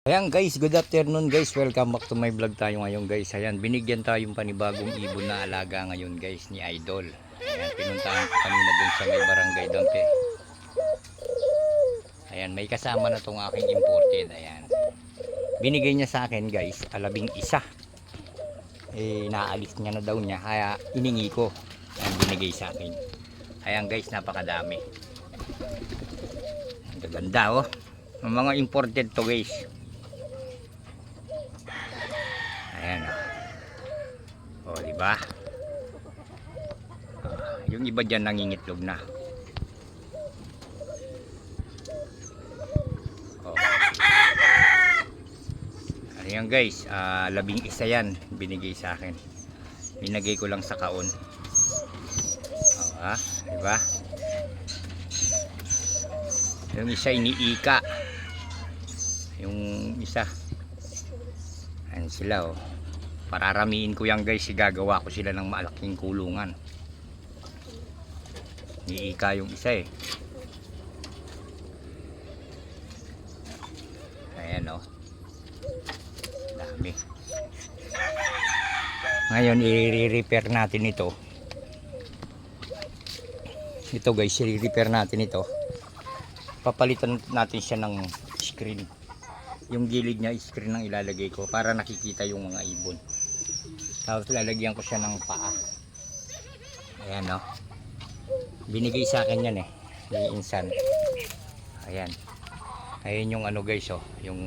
Ayan guys, good afternoon guys. Welcome back to my vlog tayo ngayon guys. Ayan, binigyan tayong panibagong ibon na alaga ngayon guys ni Idol. Ayan, pinuntahan ko kanina dun sa may barangay Dampe. Ayan, may kasama na tong aking imported. Ayan. Binigay niya sa akin guys, 11. Naalis niya na daw niya. Kaya iningi ko. Ayan, binigay sa akin. Ayan guys, napakadami. Ang ganda oh. Ang mga imported to guys. Ayan o. O, diba? Yung iba dyan nangingitlog na. O. Ano yan guys? 11 yan. Binigay sa akin. Binigay ko lang sa kaon. O, diba? Yung isa iniika. Yung isa. Ayan sila oh. Pararamiin ko yan guys, gagawa ko sila ng malaking kulungan. Iika yung isa eh. Ayan oh. Dami. Ngayon i-repair natin ito. Ito guys, i-repair natin ito. Papalitan natin siya ng screen. Yung gilid niya screen ang ilalagay ko para nakikita yung mga ibon. Tapos lalagyan ko siya ng paa. Ayan o. Binigay sa akin yan eh. Ni Insan. Ayan. Ayan yung ano guys oh. Yung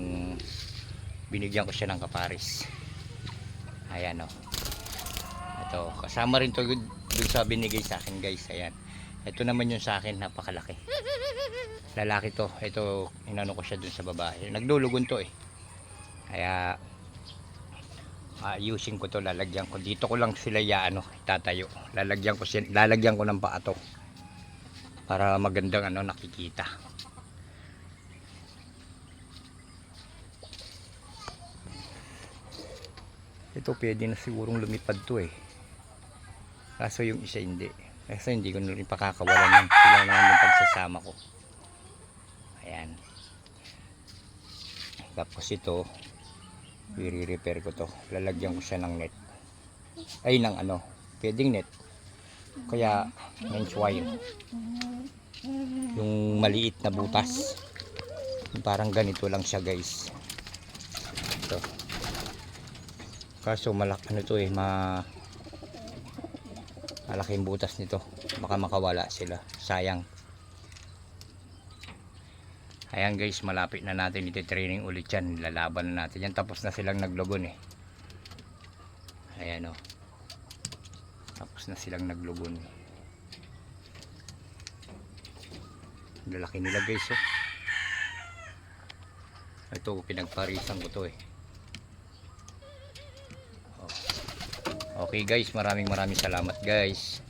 binigyan ko siya ng kaparis. Ayan o. Ito. Kasama rin to dun sa binigay sa akin guys. Ayan. Ito naman yung sa akin. Napakalaki. Lalaki to. Ito inano ko siya dun sa babae. Naglulugon to eh. Kaya ayusin ko to, lalagyan ko. Dito ko lang sila tatayo. Lalagyan ko ng paa to. Para magandang nakikita. Ito pwede na sigurong lumipad to eh. Kaso yung isa hindi. Kasi hindi ko na rin pakakawalan yan. Sila naman yung pagsasama ko. Ayan. Tapos ito i-repair ko to. Lalagyan ko siya ng net. Ay ng pwedeng net. Kaya men's wire. Yung maliit na butas. Parang ganito lang siya guys. Ito. Kaso malaki to eh, malaking butas nito. Baka makawala sila. Sayang. Ayan guys, malapit na natin iti-training ulit yan. Lalaban na natin yan. Tapos na silang naglogon eh. Ayan o. Tapos na silang naglogon. Lalaki nila guys oh. Ito, pinagparisan ko to eh. Okay guys, maraming salamat guys.